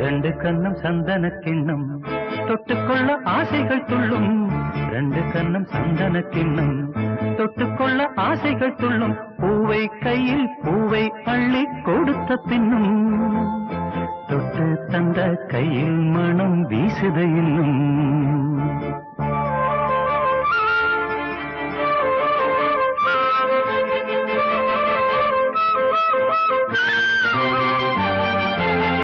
ரெண்டு கண்ணம் சந்தன கிண்ணம் தொட்டுக்கொள்ள ஆசைகள் துள்ளும். ரெண்டு கண்ணம் சந்தன கிண்ணம் தொட்டுக்கொள்ள ஆசைகள் துள்ளும். பூவை கையில் பூவை அள்ளி கொடுத்த பின்னும் தொட்டு தந்த கையில் மனம் வீசுத இன்னும்.